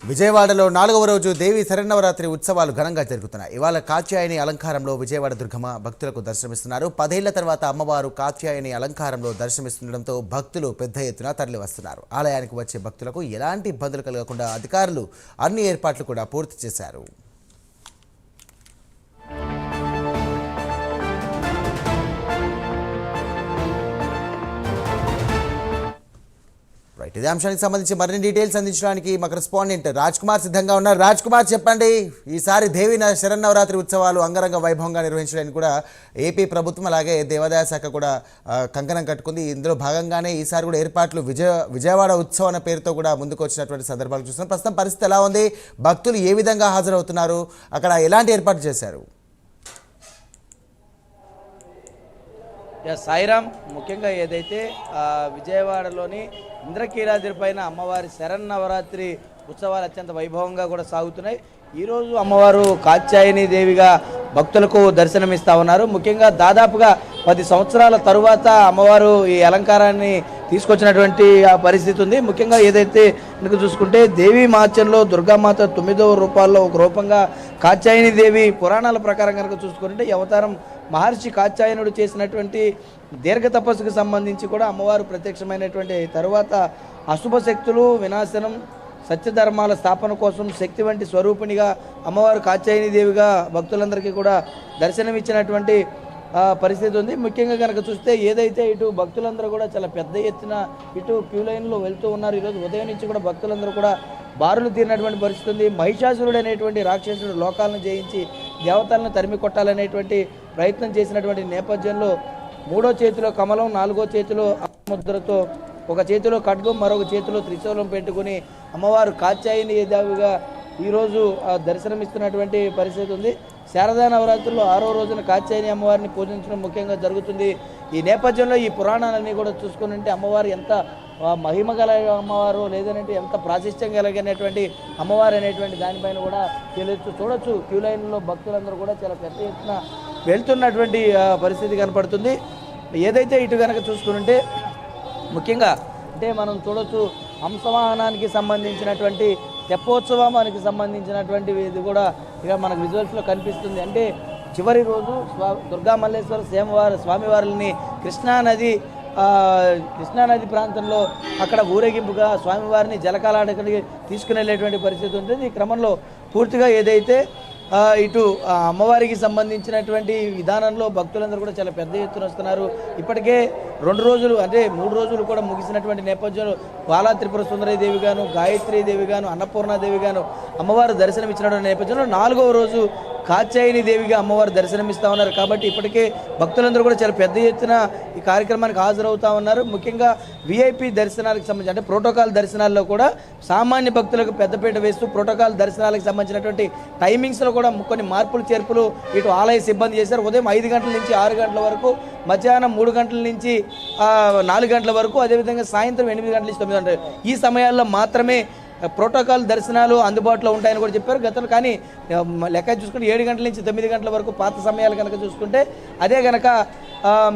విజయవాడలో 4వ రోజు దేవి శరన్నవరాత్రి ఉత్సవాలు ఘనంగా జరుగుతున్నాయి. ఇవాళ కాత్యాయని అలంకారంలో విజయవాడ దుర్గమ్మ భక్తులకు దర్శనమిస్తున్నారు. 10 ఏళ్ల తర్వాత అమ్మవారు కాత్యాయని అలంకారంలో దర్శనమిస్తుండటంతో భక్తులు పెద్ద ఎత్తున తరలి వస్తున్నారు. ఆలయానికి వచ్చే భక్తులకు ఎలాంటి ఇబ్బందులు కలగకుండా అధికారులు అన్ని ఏర్పాట్లు కూడా పూర్తి చేశారు. ఇదే అంశానికి సంబంధించి మరిన్ని డీటెయిల్స్ అందించడానికి మా కరెస్పాండెంట్ రాజ్ కుమార్ సిద్ధంగా ఉన్నారు. రాజ్ కుమార్, చెప్పండి, ఈసారి దేవి శరన్నవరాత్రి ఉత్సవాలు అంగరంగ వైభవంగా నిర్వహించడానికి కూడా ఏపీ ప్రభుత్వం అలాగే దేవాదాయ శాఖ కూడా కంకణం కట్టుకుంది. ఇందులో భాగంగానే ఈసారి కూడా ఏర్పాట్లు విజయవాడ ఉత్సవం అనే పేరుతో కూడా ముందుకు వచ్చినటువంటి సందర్భాలు చూస్తున్నాం. ప్రస్తుతం పరిస్థితి ఎలా ఉంది? భక్తులు ఏ విధంగా హాజరవుతున్నారు? అక్కడ ఎలాంటి ఏర్పాటు చేశారు? సాయిరామ్, ముఖ్యంగా ఏదైతే విజయవాడలోని ఇంద్రకీలాద్రి పైన అమ్మవారి శరన్నవరాత్రి ఉత్సవాలు అత్యంత వైభవంగా కూడా సాగుతున్నాయి. ఈరోజు అమ్మవారు కాత్యాయని దేవిగా భక్తులకు దర్శనమిస్తూ ఉన్నారు. ముఖ్యంగా దాదాపుగా 10 సంవత్సరాల తరువాత అమ్మవారు ఈ అలంకారాన్ని తీసుకొచ్చినటువంటి పరిస్థితి ఉంది. ముఖ్యంగా ఏదైతే కనుక చూసుకుంటే దేవి మహత్యంలో దుర్గామాత 9వ రూపాల్లో ఒక రూపంగా కాత్యాయని దేవి పురాణాల ప్రకారం కనుక చూసుకుంటే ఈ అవతారం మహర్షి కాత్యాయనుడు చేసినటువంటి దీర్ఘ తపస్సుకు సంబంధించి కూడా అమ్మవారు ప్రత్యక్షమైనటువంటి తరువాత అశుభ శక్తులు వినాశనం, సత్యధర్మాల స్థాపన కోసం శక్తి వంటి స్వరూపిణిగా అమ్మవారు కాత్యాయని దేవిగా భక్తులందరికీ కూడా దర్శనమిచ్చినటువంటి పరిస్థితి ఉంది. ముఖ్యంగా కనుక చూస్తే ఏదైతే ఇటు భక్తులందరూ కూడా చాలా పెద్ద ఎత్తున ఇటు క్యూ లైన్లో వెళ్తూ ఉన్నారు. ఈరోజు ఉదయం నుంచి కూడా భక్తులందరూ కూడా బారులు తీరినటువంటి పరిస్థితి ఉంది. మహిషాసురుడు అనేటువంటి రాక్షసుడు లోకాలను జయించి దేవతలను తరిమి కొట్టాలనేటువంటి ప్రయత్నం చేసినటువంటి నేపథ్యంలో 3వ చేతిలో కమలం, 4వ చేతిలో ముద్రతో, ఒక చేతిలో ఖడ్గం, మరొక చేతిలో త్రిశూలం పెట్టుకుని అమ్మవారు కాత్యాయని దేవిగా ఈరోజు దర్శనమిస్తున్నటువంటి పరిస్థితి ఉంది. శారదా నవరాత్రుల్లో 6వ రోజున కాత్యాయని అమ్మవారిని పూజించడం ముఖ్యంగా జరుగుతుంది. ఈ నేపథ్యంలో ఈ పురాణాలన్నీ కూడా చూసుకుని అమ్మవారు ఎంత మహిమ గల అమ్మవారు, లేదనంటే ఎంత ప్రాశస్త్యం కలిగినటువంటి అమ్మవారు అనేటువంటి దానిపైన కూడా చూడొచ్చు. క్యూ లైన్లో భక్తులందరూ కూడా చాలా పెద్ద ఎత్తున వెళ్తున్నటువంటి పరిస్థితి కనపడుతుంది. ఏదైతే ఇటు కనుక చూసుకుంటే ముఖ్యంగా అంటే మనం చూడొచ్చు, హంసవాహనానికి సంబంధించినటువంటి తెప్పోత్సవానికి సంబంధించినటువంటి ఇది కూడా ఇక మనకు విజువల్స్లో కనిపిస్తుంది. అంటే చివరి రోజు దుర్గా మల్లేశ్వర స్వామివారిని కృష్ణానది ప్రాంతంలో అక్కడ ఊరేగింపుగా స్వామివారిని జలకాలాడకి తీసుకుని వెళ్ళేటువంటి పరిస్థితి ఉంటుంది. ఈ క్రమంలో పూర్తిగా ఏదైతే ఇటు అమ్మవారికి సంబంధించినటువంటి విధానంలో భక్తులందరూ కూడా చాలా పెద్ద ఎత్తున వస్తున్నారు. ఇప్పటికే 2 రోజులు అంటే 3 రోజులు కూడా ముగిసినటువంటి నేపథ్యంలో బాలా త్రిపుర సుందరీదేవి గాను, గాయత్రీదేవి గాను, అన్నపూర్ణాదేవి గాను అమ్మవారు దర్శనమిచ్చినటువంటి నేపథ్యంలో 4వ రోజు కాత్యాయని దేవిగా అమ్మవారు దర్శనమిస్తూ ఉన్నారు. కాబట్టి ఇప్పటికే భక్తులందరూ కూడా చాలా పెద్ద ఎత్తున ఈ కార్యక్రమానికి హాజరవుతూ ఉన్నారు. ముఖ్యంగా విఐపి దర్శనాలకు సంబంధించి అంటే ప్రోటోకాల్ దర్శనాల్లో కూడా సామాన్య భక్తులకు పెద్దపీట వేస్తూ ప్రోటోకాల్ దర్శనాలకు సంబంధించినటువంటి టైమింగ్స్లో కూడా కొన్ని మార్పులు చేర్పులు ఇటు ఆలయ సిబ్బంది చేశారు. ఉదయం 5 గంటల నుంచి 6 గంటల వరకు, మధ్యాహ్నం 3 గంటల నుంచి 4 గంటల వరకు, అదేవిధంగా సాయంత్రం 8 గంటల నుంచి 9 గంటలు, ఈ సమయాల్లో మాత్రమే ప్రోటోకాల్ దర్శనాలు అందుబాటులో ఉంటాయని కూడా చెప్పారు గతంలో. కానీ లెక్క చూసుకుంటే 7 గంటల నుంచి 9 గంటల వరకు పాత సమయాలు కనుక చూసుకుంటే, అదే కనుక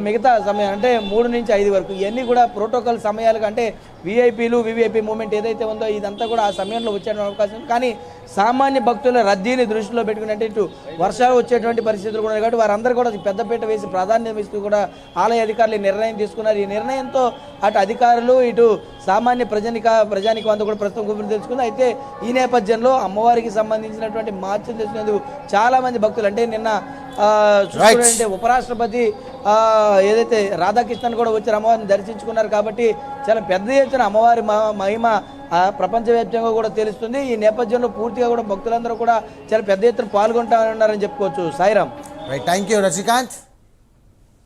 మిగతా సమయం అంటే 3 నుంచి 5 వరకు ఇవన్నీ కూడా ప్రోటోకాల్ సమయాలు. అంటే విఐపీలు వివిఐపీ మూమెంట్ ఏదైతే ఉందో ఇదంతా కూడా ఆ సమయంలో వచ్చే అవకాశం ఉంది. కానీ సామాన్య భక్తుల రద్దీని దృష్టిలో పెట్టుకుని అంటే ఇటు వర్షాలు వచ్చేటువంటి పరిస్థితులు కూడా కాబట్టి వారందరూ కూడా పెద్దపీట వేసి ప్రాధాన్యం ఇస్తూ కూడా ఆలయ అధికారులు నిర్ణయం తీసుకున్నారు. ఈ నిర్ణయంతో అటు అధికారులు ఇటు సామాన్య ప్రజానికి అంతా కూడా ప్రస్తుతం గురించి తెలుసుకుంది. అయితే ఈ నేపథ్యంలో అమ్మవారికి సంబంధించినటువంటి మార్చం తెలిసినందుకు చాలా మంది భక్తులు అంటే నిన్న చూసుకుంటే ఉపరాష్ట్రపతి ఏదైతే రాధాకృష్ణన్ కూడా వచ్చి అమ్మవారిని దర్శించుకున్నారు. కాబట్టి చాలా పెద్ద ఎత్తున అమ్మవారి మహిమ ప్రపంచవ్యాప్తంగా కూడా తెలుస్తుంది. ఈ నేపథ్యంలో పూర్తిగా కూడా భక్తులందరూ కూడా చాలా పెద్ద ఎత్తున పాల్గొంటామని ఉన్నారని చెప్పుకోవచ్చు. సాయిరామ్. Thank you Rajinikanth.